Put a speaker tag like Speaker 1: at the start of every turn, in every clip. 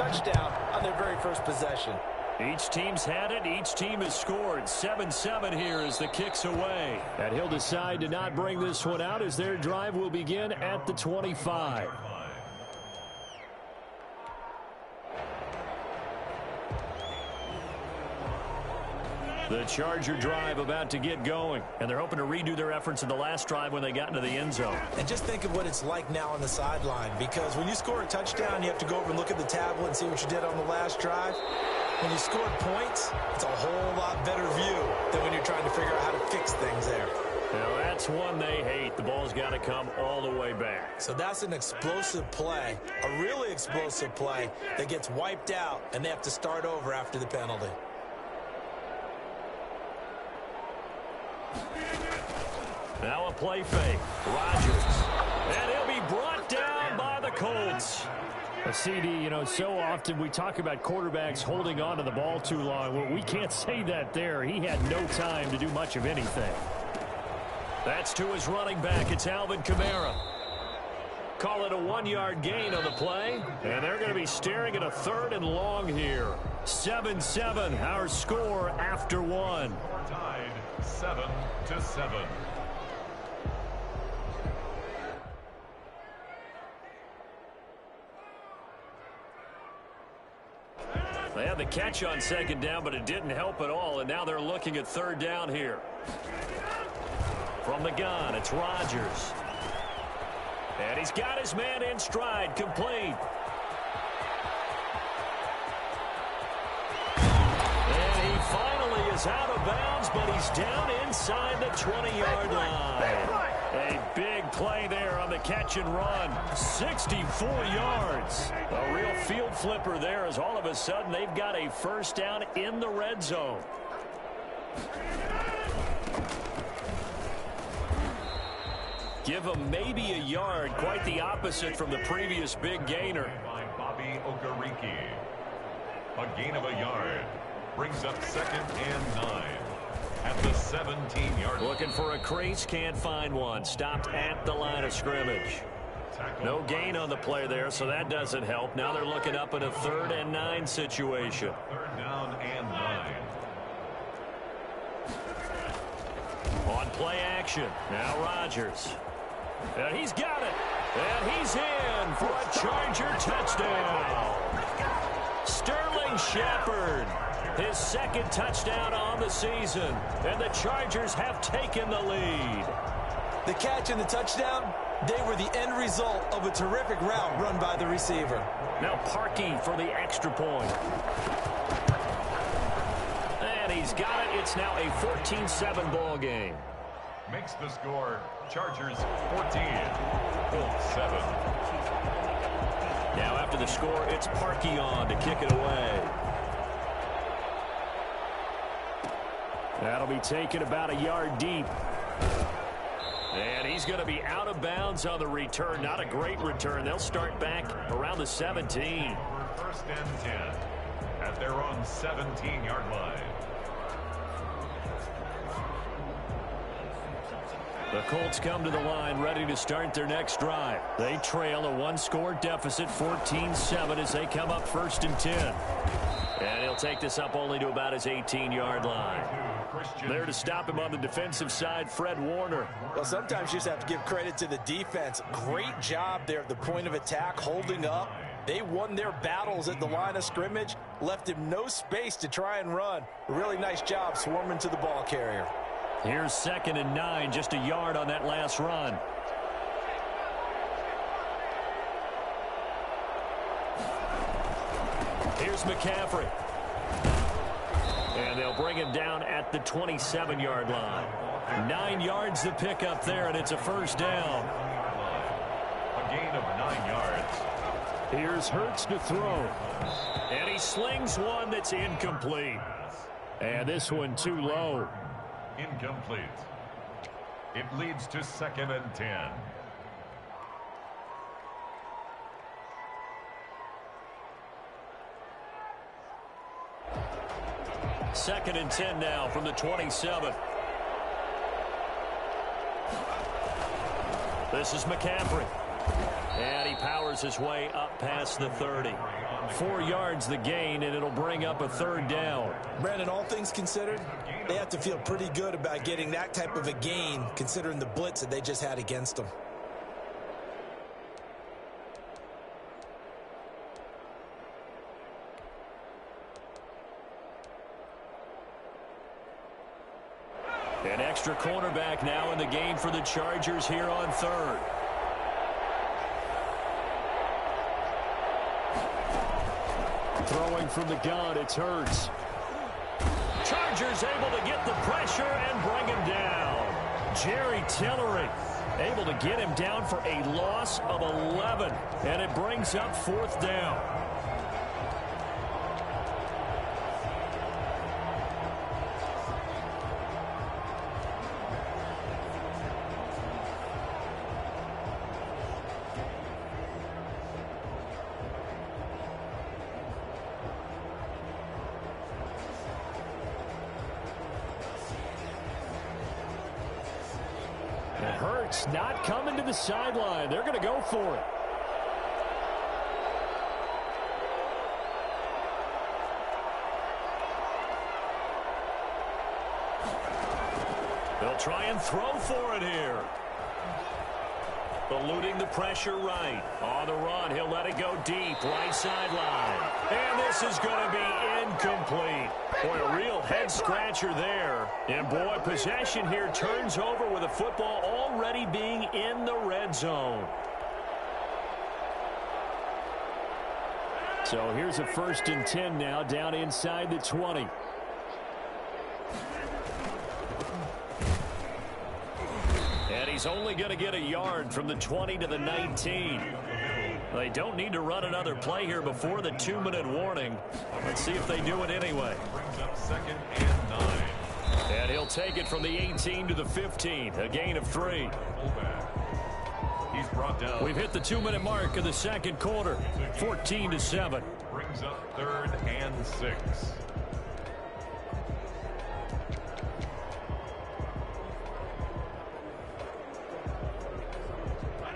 Speaker 1: touchdown on their very first possession.
Speaker 2: Each team's had it. Each team has scored. 7-7 here as the kick's away. And he'll decide to not bring this one out as their drive will begin at the 25. The Charger drive about to get going, and they're hoping to redo their efforts in the last drive when they got into the end zone.
Speaker 1: And just think of what it's like now on the sideline, because when you score a touchdown, you have to go over and look at the tablet and see what you did on the last drive. When you scored points, it's a whole lot better view than when you're trying to figure out how to fix things there.
Speaker 2: Now that's one they hate. The ball's got to come all the way back.
Speaker 1: So that's an explosive play, a really explosive play that gets wiped out, and they have to start over after the penalty.
Speaker 2: Now a play fake. Rodgers. And he'll be brought down by the Colts. A CD, so often we talk about quarterbacks holding on to the ball too long. Well, we can't say that there. He had no time to do much of anything. That's to his running back. It's Alvin Kamara. Call it a 1-yard gain on the play. And they're going to be staring at a 3rd and long here. 7-7, our score after one.
Speaker 3: Tied 7-7.
Speaker 2: They had the catch on 2nd down, but it didn't help at all, and now they're looking at 3rd down here. From the gun, it's Rodgers. And he's got his man in stride, complete. And he finally is out of bounds, but he's down inside the 20-yard line. A big play there on the catch and run. 64 yards. A real field flipper there as all of a sudden they've got a 1st down in the red zone. Give him maybe a yard, quite the opposite from the previous big gainer.
Speaker 3: By Bobby Okereke. A gain of a yard. Brings up 2nd and 9. At the 17-yard line.
Speaker 2: Looking for a crease, can't find one. Stopped at the line of scrimmage. No gain on the play there, so that doesn't help. Now they're looking up at a 3rd and 9 situation.
Speaker 3: 3rd down and 9.
Speaker 2: On play action, now Rodgers. And he's got it. And he's in for a Charger touchdown. Sterling Shepard. His 2nd touchdown on the season. And the Chargers have taken the lead.
Speaker 1: The catch and the touchdown, they were the end result of a terrific route run by the receiver.
Speaker 2: Now Parkey for the extra point. And he's got it. It's now a 14-7 ball game.
Speaker 3: Makes the score Chargers 14, Colts 7.
Speaker 2: Now after the score, it's Parkey on to kick it away. That'll be taken about a yard deep. And he's going to be out of bounds on the return. Not a great return. They'll start back around the 17.
Speaker 3: 1st and 10 at their own 17-yard line.
Speaker 2: The Colts come to the line ready to start their next drive. They trail a 1-score deficit, 14-7, as they come up 1st and 10. And he'll take this up only to about his 18-yard line. There to stop him on the defensive side, Fred Warner.
Speaker 1: Well, sometimes you just have to give credit to the defense. Great job there at the point of attack, holding up. They won their battles at the line of scrimmage, left him no space to try and run. A really nice job swarming to the ball carrier.
Speaker 2: Here's 2nd and 9, just a yard on that last run. Here's McCaffrey. And they'll bring him down at the 27-yard line. 9 yards to pick up there, and it's a 1st down.
Speaker 3: A gain of 9 yards.
Speaker 2: Here's Hurts to throw. And he slings one that's incomplete. And this one too low.
Speaker 3: Incomplete. It leads to 2nd and 10.
Speaker 2: Second and 10 now from the 27. This is McCaffrey. And he powers his way up past the 30. 4 yards the gain, and it'll bring up a 3rd down.
Speaker 1: Brandon, all things considered, they have to feel pretty good about getting that type of a gain, considering the blitz that they just had against them.
Speaker 2: An extra cornerback now in the game for the Chargers here on 3rd. Throwing from the gun, it's Hurts. Chargers able to get the pressure and bring him down. Jerry Tillery able to get him down for a loss of 11. And it brings up 4th down. Hurts not coming to the sideline. They're going to go for it. They'll try and throw for it here. Eluding the pressure right. On the run, he'll let it go deep. Right sideline. And this is going to be incomplete. Boy, a real head-scratcher there. And, boy, possession here turns over with the football already being in the red zone. So here's a 1st and 10 now down inside the 20. And he's only going to get a yard from the 20 to the 19. They don't need to run another play here before the 2-minute warning. Let's see if they do it anyway.
Speaker 3: Brings up 2nd and 9.
Speaker 2: And he'll take it from the 18 to the 15. A gain of 3.
Speaker 3: He's brought down.
Speaker 2: We've hit the 2-minute mark of the 2nd quarter. 14-7.
Speaker 3: Brings up 3rd and 6.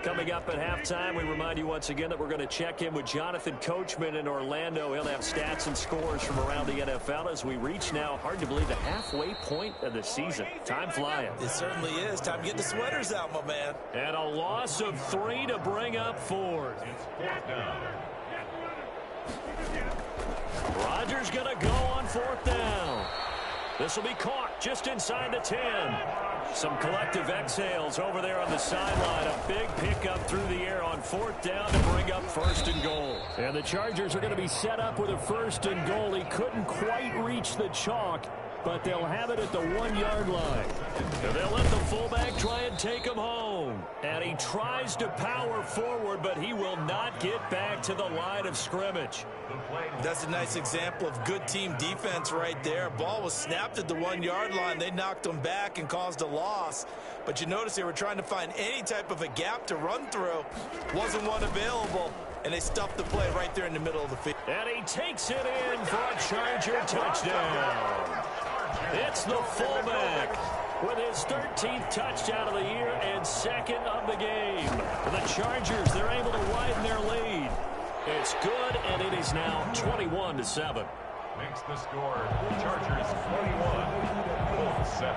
Speaker 2: Coming up at halftime, we remind you once again that we're going to check in with Jonathan Coachman in Orlando. He'll have stats and scores from around the NFL as we reach now, hard to believe, the halfway point of the season. Time flying.
Speaker 1: It certainly is. Time to get the sweaters out, my man.
Speaker 2: And a loss of 3 to bring up 4.
Speaker 3: It's 4th down.
Speaker 2: Rodgers going to go on 4th down. This will be caught just inside the 10. Some collective exhales over there on the sideline. A big pickup through the air on 4th down to bring up 1st and goal. And the Chargers are going to be set up with a 1st and goal. He couldn't quite reach the chalk, but they'll have it at the 1-yard line. And they'll let the fullback try and take him home. And he tries to power forward, but he will not get back to the line of scrimmage.
Speaker 1: That's a nice example of good team defense right there. Ball was snapped at the 1-yard line. They knocked him back and caused a loss. But you notice they were trying to find any type of a gap to run through. Wasn't one available, and they stuffed the play right there in the middle of the field.
Speaker 2: And he takes it in for a Charger touchdown. It's the fullback with his 13th touchdown of the year and 2nd of the game. The Chargers, they're able to widen their lead. It's good, and it is now 21-7.
Speaker 3: Makes the score. Chargers 21, Colts 7.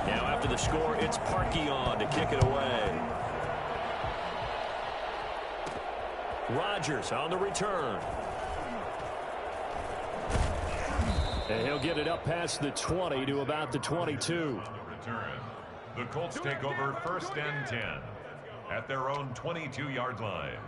Speaker 2: Now after the score, it's Parkion to kick it away. Rodgers on the return. And he'll get it up past the 20 to about the 22.
Speaker 3: On the return, the Colts take over 1st and 10 at their own 22-yard line.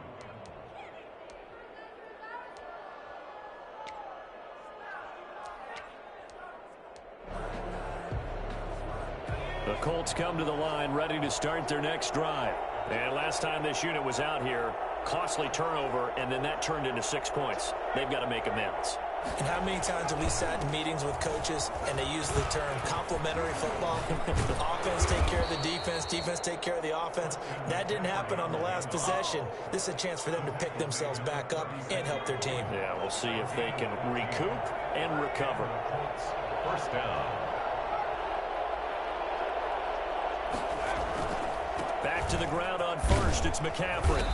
Speaker 2: The Colts come to the line ready to start their next drive. And last time this unit was out here, costly turnover, and then that turned into 6 points. They've got to make amends.
Speaker 1: And how many times have we sat in meetings with coaches and they use the term complementary football? Offense take care of the defense, defense take care of the offense. That didn't happen on the last possession. This is a chance for them to pick themselves back up and help their team.
Speaker 2: Yeah, we'll see if they can recoup and recover.
Speaker 3: 1st down.
Speaker 2: Back to the ground on 1st, it's McCaffrey.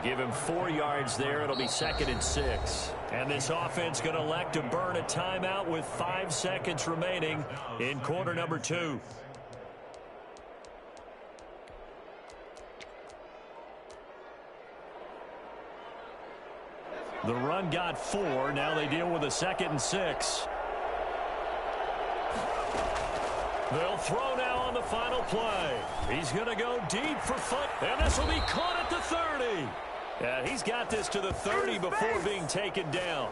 Speaker 2: Give him 4 yards there. It'll be 2nd and 6. And this offense going to elect to burn a timeout with 5 seconds remaining in quarter number 2. The run got 4. Now they deal with a 2nd and 6. They'll throw now on the final play. He's going to go deep for foot. And this will be caught at the 30. Yeah, he's got this to the 30 before being taken down.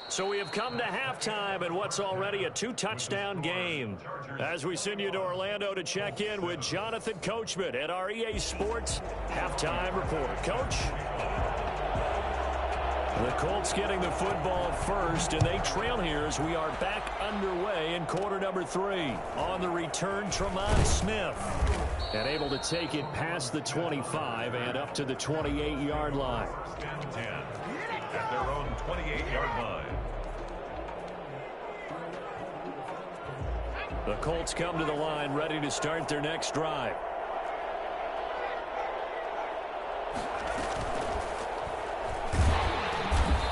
Speaker 2: So we have come to halftime in what's already a 2-touchdown game. As we send you to Orlando to check in with Jonathan Coachman at our EA Sports Halftime Report. Coach? The Colts getting the football first, and they trail here as we are back underway in quarter number 3. On the return, Tremont Smith. And able to take it past the 25 and up to the 28-yard line.
Speaker 3: 10 at their own 28-yard line.
Speaker 2: The Colts come to the line ready to start their next drive.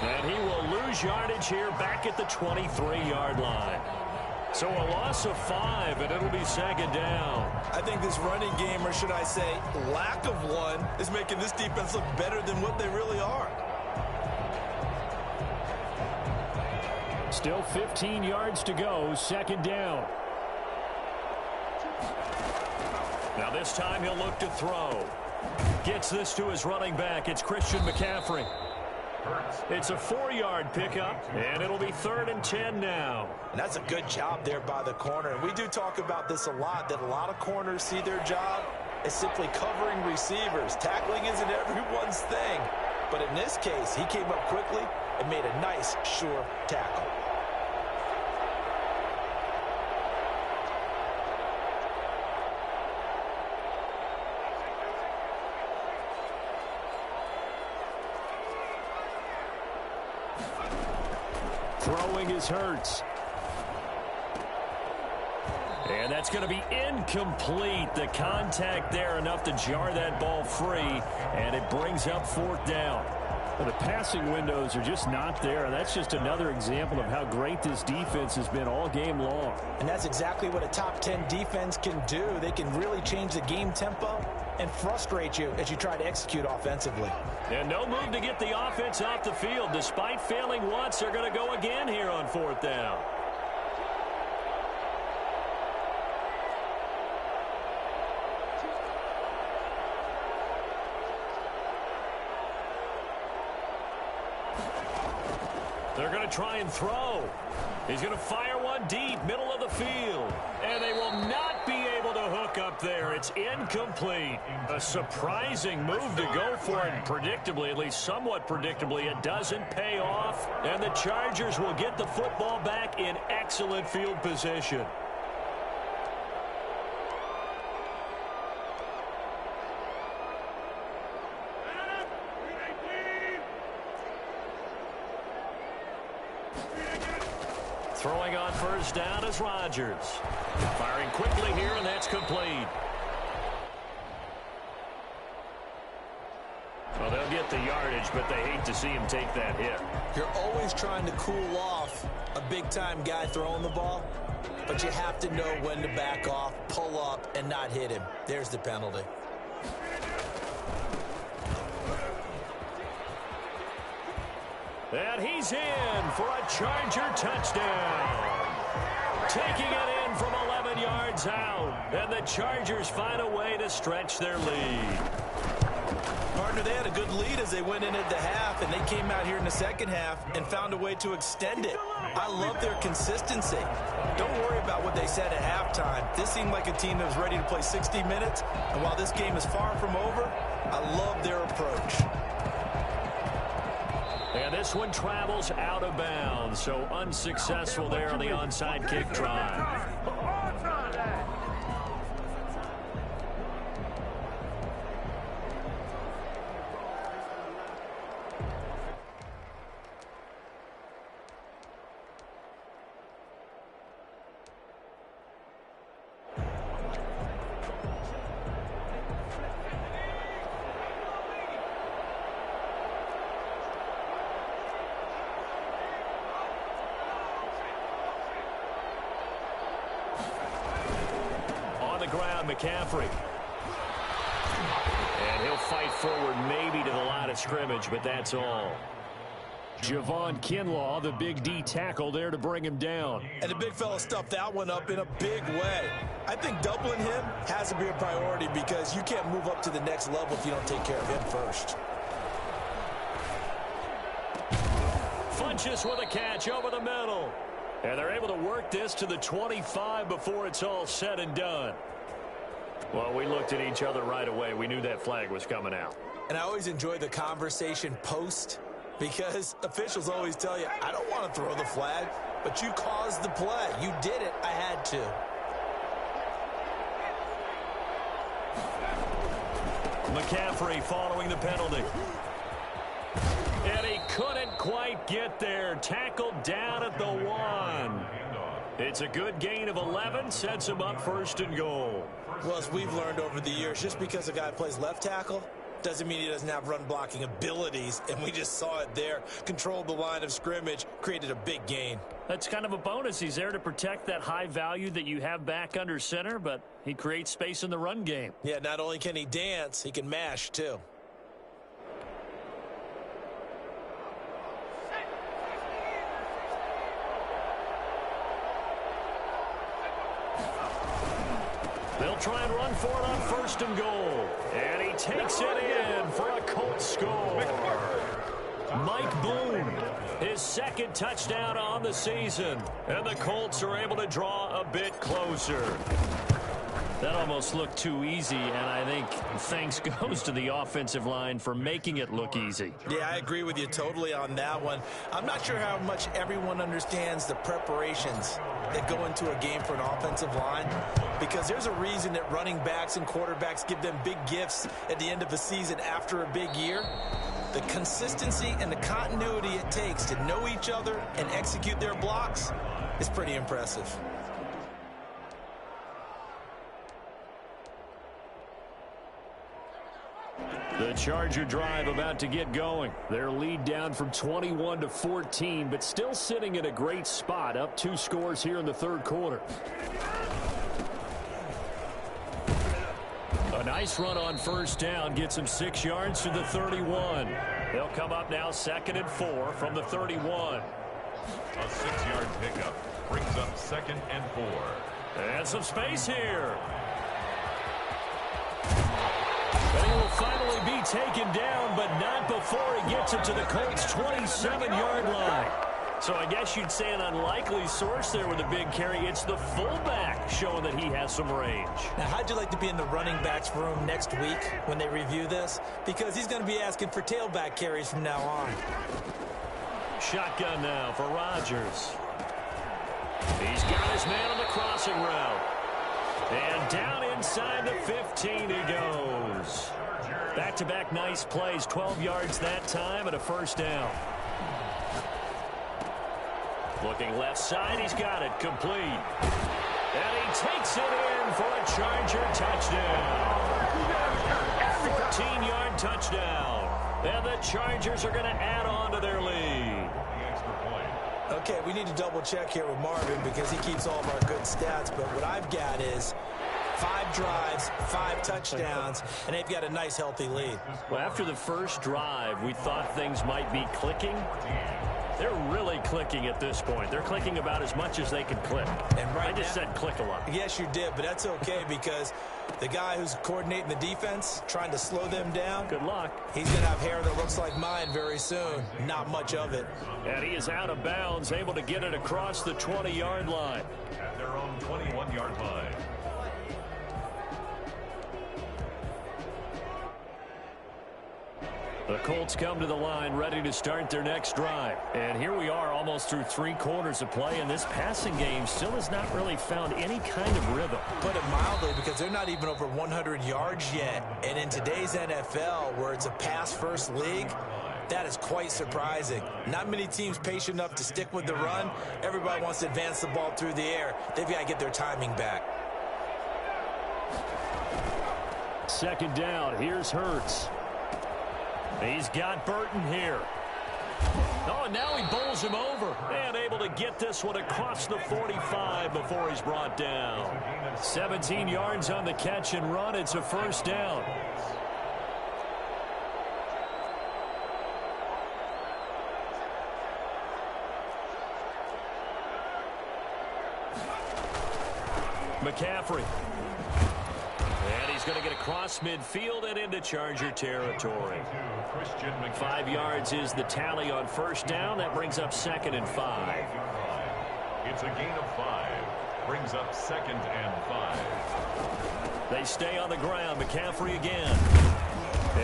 Speaker 2: And he will lose yardage here back at the 23-yard line. So a loss of 5, and it'll be 2nd down.
Speaker 1: I think this running game, or should I say lack of one, is making this defense look better than what they really are.
Speaker 2: Still 15 yards to go, 2nd down. Now this time he'll look to throw. Gets this to his running back. It's Christian McCaffrey. It's a 4-yard pickup, and it'll be 3rd and 10 now.
Speaker 1: And that's a good job there by the corner. And we do talk about this a lot, that a lot of corners see their job as simply covering receivers. Tackling isn't everyone's thing. But in this case, he came up quickly and made a nice, sure tackle.
Speaker 2: Throwing is Hurts. And that's going to be incomplete. The contact there enough to jar that ball free, and it brings up 4th down. Well, the passing windows are just not there. That's just another example of how great this defense has been all game long.
Speaker 1: And that's exactly what a top 10 defense can do. They can really change the game tempo and frustrate you as you try to execute offensively.
Speaker 2: And no move to get the offense off the field. Despite failing once, they're going to go again here on 4th down. They're going to try and throw. He's going to fire one deep, middle of the field. And they will not be able to hook up there. It's incomplete. A surprising move to go for it. Predictably, at least somewhat predictably, it doesn't pay off. And the Chargers will get the football back in excellent field position. Throwing on 1st down is Rodgers. Firing quickly here, and that's complete. Well, they'll get the yardage, but they hate to see him take that hit.
Speaker 1: You're always trying to cool off a big-time guy throwing the ball, but you have to know when to back off, pull up, and not hit him. There's the penalty.
Speaker 2: And he's in for a Charger touchdown. Taking it in from 11 yards out. And the Chargers find a way to stretch their lead.
Speaker 1: Partner, they had a good lead as they went in at the half, and they came out here in the 2nd half and found a way to extend it. I love their consistency. Don't worry about what they said at halftime. This seemed like a team that was ready to play 60 minutes, and while this game is far from over, I love their approach.
Speaker 2: And this one travels out of bounds, so unsuccessful there on the onside kick drive. ground, McCaffrey. And he'll fight forward maybe to the line of scrimmage, but that's all. Javon Kinlaw, the big D tackle there to bring him down.
Speaker 1: And the big fella stuffed that one up in a big way. I think doubling him has to be a priority because you can't move up to the next level if you don't take care of him first.
Speaker 2: Funches with a catch over the middle. And they're able to work this to the 25 before it's all said and done. Well, we looked at each other right away. We knew that flag was coming out.
Speaker 1: And I always enjoy the conversation post because officials always tell you, I don't want to throw the flag, but you caused the play. You did it. I had to.
Speaker 2: McCaffrey following the penalty. And he couldn't quite get there. Tackled down at the 1. It's a good gain of 11. Sets him up first and goal.
Speaker 1: Well, as we've learned over the years, just because a guy plays left tackle doesn't mean he doesn't have run blocking abilities. And we just saw it there. Controlled the line of scrimmage. Created a big gain.
Speaker 2: That's kind of a bonus. He's there to protect that high value that you have back under center, but he creates space in the run game.
Speaker 1: Yeah, not only can he dance, he can mash too.
Speaker 2: They'll try and run for it on first and goal. And he takes it in for a Colts score. Mike Boone, his second touchdown on the season. And the Colts are able to draw a bit closer. That almost looked too easy, and I think thanks goes to the offensive line for making it look easy.
Speaker 1: Yeah, I agree with you totally on that one. I'm not sure how much everyone understands the preparations that go into a game for an offensive line, because there's a reason that running backs and quarterbacks give them big gifts at the end of the season after a big year. The consistency and the continuity it takes to know each other and execute their blocks is pretty impressive.
Speaker 2: The Charger drive about to get going. Their lead down from 21 to 14, but still sitting in a great spot, up 2 scores here in the third quarter. A nice run on first down, gets him 6 yards to the 31. They'll come up now 2nd and 4 from the 31.
Speaker 3: A 6-yard pickup brings up 2nd and 4.
Speaker 2: And some space here. And he will finally be taken down, but not before he gets it to the Colts' 27-yard line. So I guess you'd say an unlikely source there with a big carry. It's the fullback showing that he has some range.
Speaker 1: Now, how'd you like to be in the running backs room next week when they review this? Because he's going to be asking for tailback carries from now on.
Speaker 2: Shotgun now for Rodgers. He's got his man on the crossing route. And down inside the 15 he goes. Back-to-back nice plays, 12 yards that time and a first down. Looking left side, he's got it, complete. And he takes it in for a Charger touchdown. 14-yard touchdown. And the Chargers are going to add on to their lead.
Speaker 1: Okay, we need to double check here with Marvin because he keeps all of our good stats, but what I've got is 5 drives, 5 touchdowns, and they've got a nice, healthy lead.
Speaker 2: Well, after the first drive, we thought things might be clicking. They're really clicking at this point. They're clicking about as much as they can click.
Speaker 1: And right
Speaker 2: I just said click a lot.
Speaker 1: Yes, you did, but that's okay because the guy who's coordinating the defense, trying to slow them down.
Speaker 2: Good luck.
Speaker 1: He's going to have hair that looks like mine very soon. Not much of it.
Speaker 2: And he is out of bounds, able to get it across the 20-yard line.
Speaker 3: At their own 21-yard line.
Speaker 2: The Colts come to the line ready to start their next drive. And here we are almost through 3 quarters of play, and this passing game still has not really found any kind of rhythm.
Speaker 1: Put it mildly, because they're not even over 100 yards yet. And in today's NFL, where it's a pass-first league, that is quite surprising. Not many teams patient enough to stick with the run. Everybody wants to advance the ball through the air. They've got to get their timing back. 2nd
Speaker 2: down. Here's Hurts. He's got Burton here. Oh, and now he bowls him over. And able to get this one across the 45 before he's brought down. 17 yards on the catch and run. It's a first down. McCaffrey. And he's going to get across midfield and into Charger territory. 5 yards is the tally on first down. That brings up 2nd and 5.
Speaker 3: It's a gain of 5. Brings up 2nd and 5.
Speaker 2: They stay on the ground. McCaffrey again.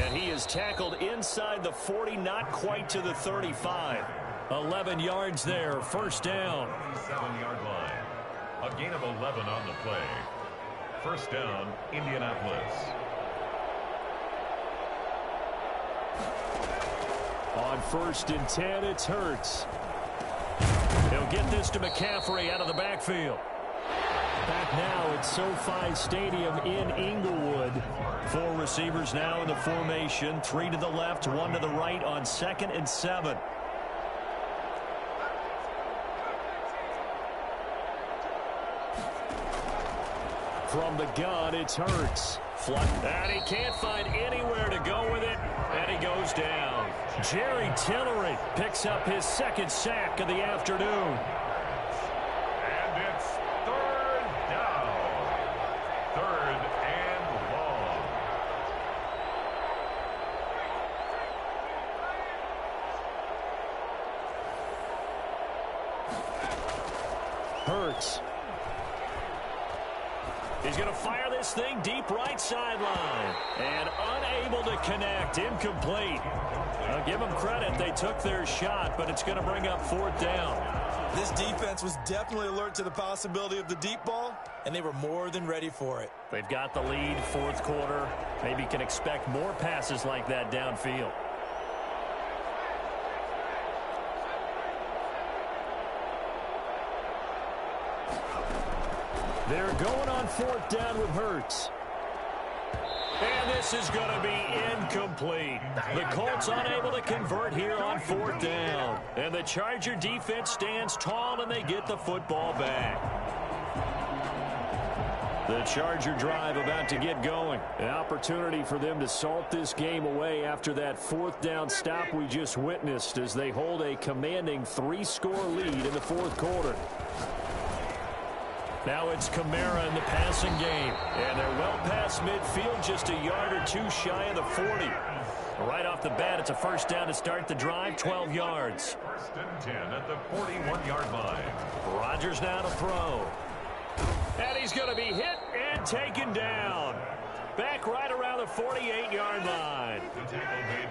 Speaker 2: And he is tackled inside the 40, not quite to the 35. 11 yards there. First down.
Speaker 3: 7-yard line. A gain of 11 on the play. First down, Indianapolis.
Speaker 2: On 1st and 10, it's Hurts. He'll get this to McCaffrey out of the backfield. Back now at SoFi Stadium in Inglewood. 4 receivers now in the formation. 3 to the left, 1 to the right on 2nd and 7. From the gun, it's Hurts. And he can't find anywhere to go with it, and he goes down. Jerry Tillery picks up his 2nd sack of the afternoon.
Speaker 3: And it's 3rd down. 3rd and long.
Speaker 2: Hurts. He's going to fire this thing deep right sideline. And unable to connect. Incomplete. I'll give them credit. They took their shot, but it's going to bring up 4th down.
Speaker 1: This defense was definitely alert to the possibility of the deep ball, and they were more than ready for it.
Speaker 2: They've got the lead, 4th quarter. Maybe can expect more passes like that downfield. They're going on 4th down with Hurts. And this is going to be incomplete. The Colts unable to convert here on 4th down. And the Charger defense stands tall, and they get the football back. The Charger drive about to get going. An opportunity for them to salt this game away after that 4th down stop we just witnessed as they hold a commanding 3-score lead in the 4th quarter. Now it's Kamara in the passing game. And they're well past midfield, just a yard or 2 shy of the 40. Right off the bat, it's a first down to start the drive, 12 yards.
Speaker 3: 1st and 10 at the 41-yard line.
Speaker 2: Rodgers now to throw. And he's going to be hit and taken down. Back right around the 48-yard line.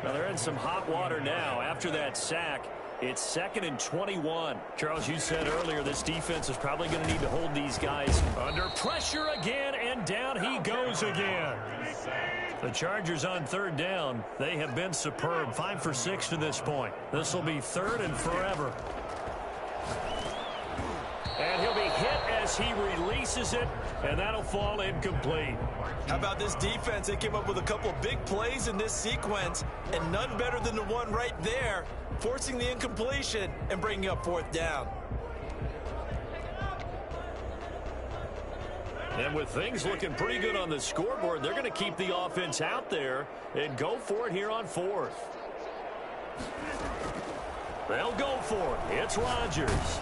Speaker 2: Now they're in some hot water now after that sack. It's 2nd and 21. Charles, you said earlier this defense is probably going to need to hold these guys under pressure again, and down he goes again. The Chargers on 3rd down. They have been superb. 5 for 6 to this point. This will be 3rd and forever. And he'll be hit as he releases it, and that'll fall incomplete.
Speaker 1: How about this defense? They came up with a couple of big plays in this sequence, and none better than the one right there, forcing the incompletion and bringing up 4th down.
Speaker 2: And with things looking pretty good on the scoreboard, they're going to keep the offense out there and go for it here on 4th. They'll go for it. It's Rodgers.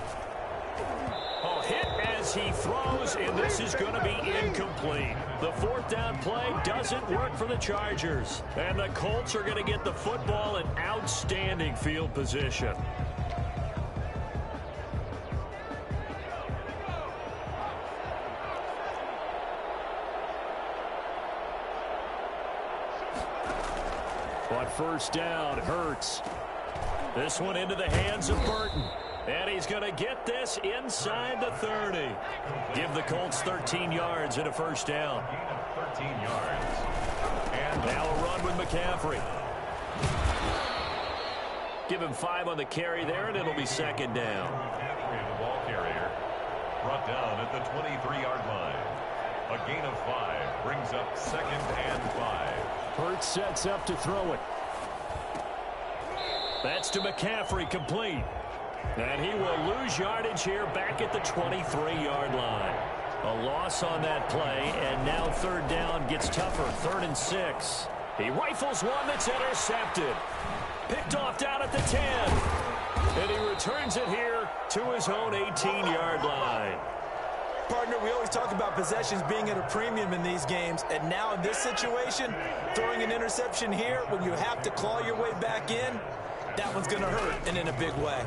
Speaker 2: Oh, hit as he throws, and this is going to be incomplete. The 4th down play doesn't work for the Chargers. And the Colts are going to get the football in outstanding field position. On 1st down, Hurts. This one into the hands of Burton. And he's going to get this inside the 30. Give the Colts 13 yards and a first down.
Speaker 3: 13 yards. And
Speaker 2: now a run with McCaffrey. Give him 5 on the carry there, and it'll be 2nd down.
Speaker 3: McCaffrey, the ball carrier, brought down at the 23-yard line. A gain of 5 brings up 2nd and 5.
Speaker 2: Hurts sets up to throw it. That's to McCaffrey, complete. And he will lose yardage here back at the 23-yard line. A loss on that play, and now third down gets tougher. 3rd and 6. He rifles one that's intercepted. Picked off down at the 10. And he returns it here to his own 18-yard line.
Speaker 1: Partner, we always talk about possessions being at a premium in these games, and now in this situation, throwing an interception here when you have to claw your way back in, that one's going to hurt, and in a big way.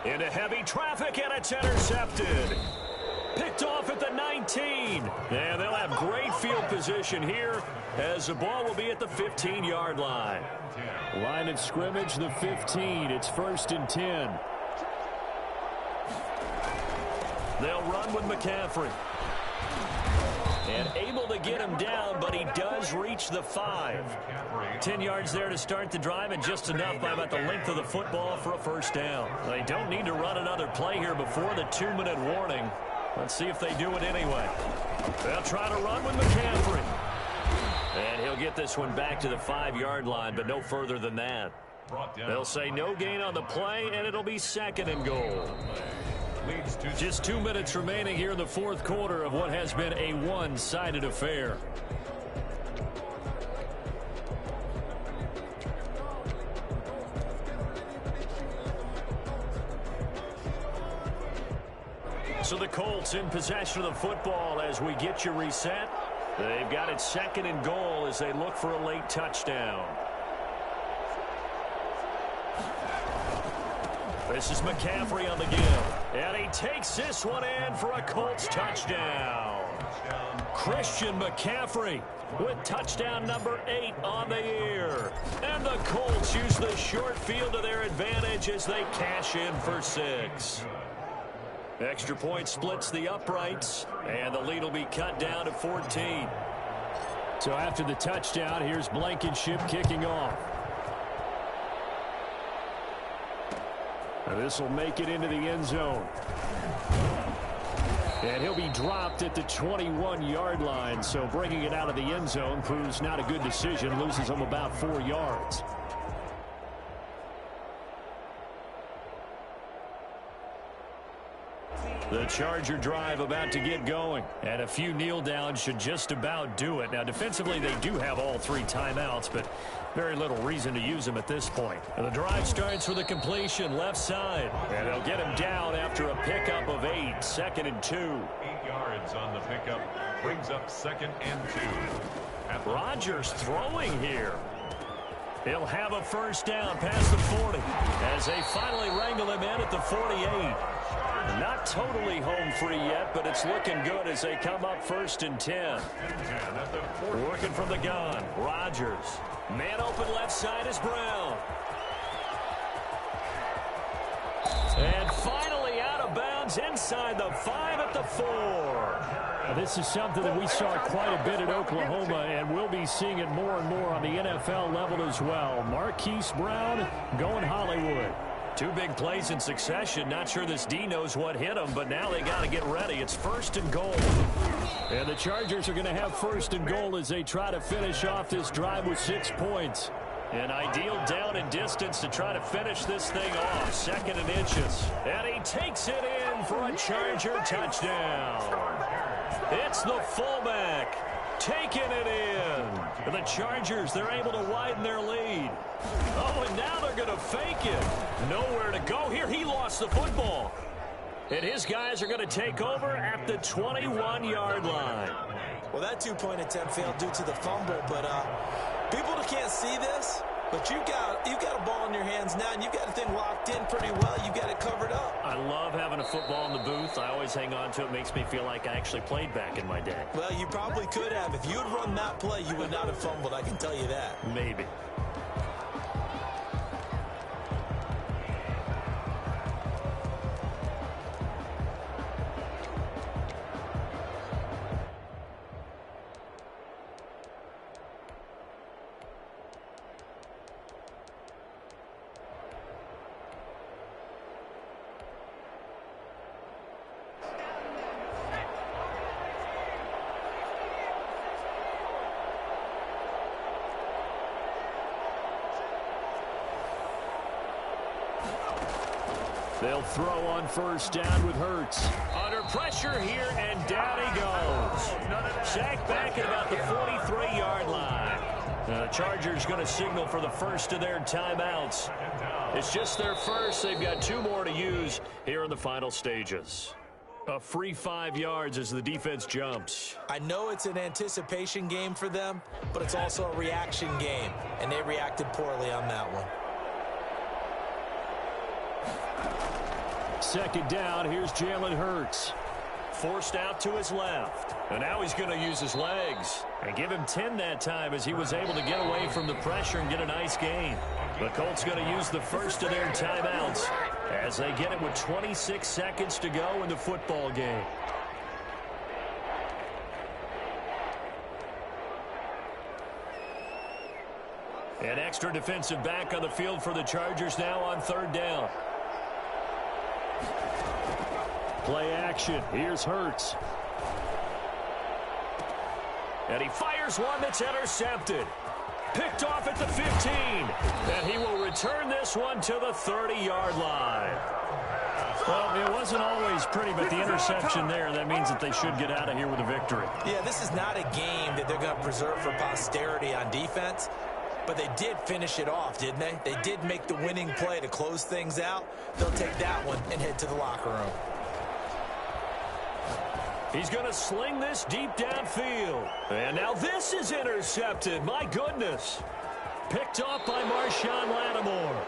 Speaker 2: Into heavy traffic, and it's intercepted. Picked off at the 19. And they'll have great field position here as the ball will be at the 15-yard line. Line of scrimmage, the 15. It's 1st and 10. They'll run with McCaffrey. And able to get him down, but he does reach the 5. 10 yards there to start the drive, and just enough by about the length of the football for a first down. They don't need to run another play here before the 2-minute warning. Let's see if they do it anyway. They'll try to run with McCaffrey. And he'll get this one back to the 5-yard line, but no further than that. They'll say no gain on the play, and it'll be 2nd and goal. Just 2 minutes remaining here in the 4th quarter of what has been a one-sided affair. So the Colts in possession of the football as we get you reset. They've got it 2nd and goal as they look for a late touchdown. This is McCaffrey on the give. And he takes this one in for a Colts touchdown. Christian McCaffrey with touchdown number 8 on the year. And the Colts use the short field to their advantage as they cash in for 6. Extra point splits the uprights, and the lead will be cut down to 14. So after the touchdown, here's Blankenship kicking off. This will make it into the end zone. And he'll be dropped at the 21-yard line, so bringing it out of the end zone proves not a good decision. Loses him about 4 yards. The Charger drive about to get going, and a few kneel downs should just about do it. Now, defensively, they do have all 3 timeouts, but very little reason to use them at this point. And the drive starts with a completion left side, and they'll get him down after a pickup of 8, 2nd and 2.
Speaker 3: 8 yards on the pickup brings up 2nd and 2.
Speaker 2: Rodgers throwing here. He'll have a first down past the 40 as they finally wrangle him in at the 48. Not totally home free yet, but it's looking good as they come up 1st and 10. Working from the gun, Rodgers. Man open left side is Brown. And finally out of bounds inside the 5 at the 4. This is something that we saw quite a bit at Oklahoma, and we'll be seeing it more and more on the NFL level as well. Marquise Brown going Hollywood. 2 big plays in succession. Not sure this D knows what hit him, but now they got to get ready. It's 1st and goal. And the Chargers are going to have 1st and goal as they try to finish off this drive with 6 points. An ideal down and distance to try to finish this thing off. 2nd and inches. And he takes it in for a Charger touchdown. It's the fullback taking it in. And the Chargers, they're able to widen their lead. Oh, and now they're going to fake it. Nowhere to go here. He lost the football. And his guys are going to take over at the 21-yard line.
Speaker 1: Well, that 2-point attempt failed due to the fumble, but people can't see this, but you've got a ball in your hands now, and you've got the thing locked in pretty well. You got it covered up.
Speaker 2: I love having a football in the booth. I always hang on to it. Makes me feel like I actually played back in my day.
Speaker 1: Well, you probably could have. If you had run that play, you would not have fumbled. I can tell you that.
Speaker 2: Maybe. They'll throw on first down with Hurts. Under pressure here, and down he goes. Sacked back at about the 43-yard line. The Chargers going to signal for the first of their timeouts. It's just their first. They've got 2 more to use here in the final stages. A free 5 yards as the defense jumps.
Speaker 1: I know it's an anticipation game for them, but it's also a reaction game, and they reacted poorly on that one.
Speaker 2: Second down, here's Jalen Hurts. Forced out to his left. And now he's going to use his legs. And give him 10 that time as he was able to get away from the pressure and get a nice gain. The Colts going to use the first of their timeouts as they get it with 26 seconds to go in the football game. An extra defensive back on the field for the Chargers now on third down. Play action. Here's Hurts. And he fires one that's intercepted. Picked off at the 15. And he will return this one to the 30-yard line. Well, it wasn't always pretty, but the interception there, that means that they should get out of here with a victory.
Speaker 1: Yeah, this is not a game that they're going to preserve for posterity on defense. But they did finish it off, didn't they? They did make the winning play to close things out. They'll take that one and head to the locker room.
Speaker 2: He's going to sling this deep downfield. And now this is intercepted. My goodness. Picked off by Marshawn Lattimore.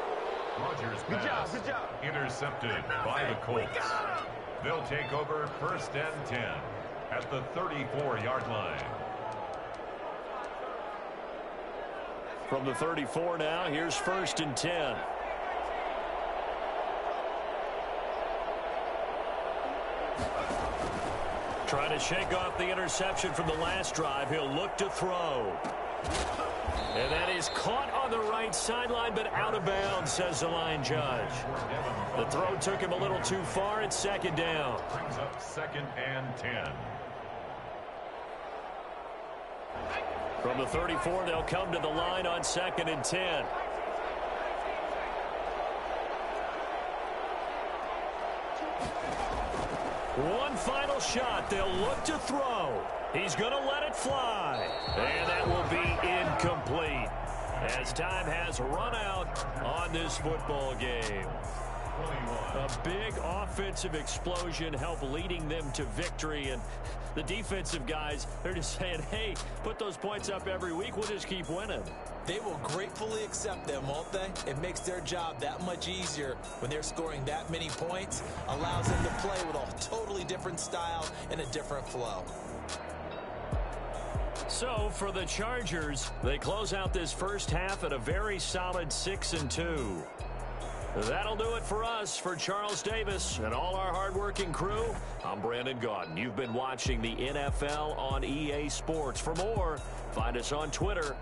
Speaker 3: Rodgers pass. Good job. Intercepted by the Colts. They'll take over first and 10 at the 34-yard line.
Speaker 2: From the 34 now, here's first and 10. Trying to shake off the interception from the last drive. He'll look to throw. And that is caught on the right sideline, but out of bounds, says the line judge. The throw took him a little too far. It's second down.
Speaker 3: Brings up second and 10.
Speaker 2: From the 34, they'll come to the line on second and 10. One final shot. They'll look to throw. He's going to let it fly. And that will be incomplete as time has run out on this football game. A big offensive explosion helped leading them to victory, and the defensive guys, they're just saying, hey, put those points up every week. We'll just keep winning.
Speaker 1: They will gratefully accept them, won't they? It makes their job that much easier when they're scoring that many points. Allows them to play with a totally different style and a different flow.
Speaker 2: So for the Chargers, they close out this first half at a very solid 6-2. That'll do it for us. For Charles Davis and all our hardworking crew, I'm Brandon Gaudin. You've been watching the NFL on EA Sports. For more, find us on Twitter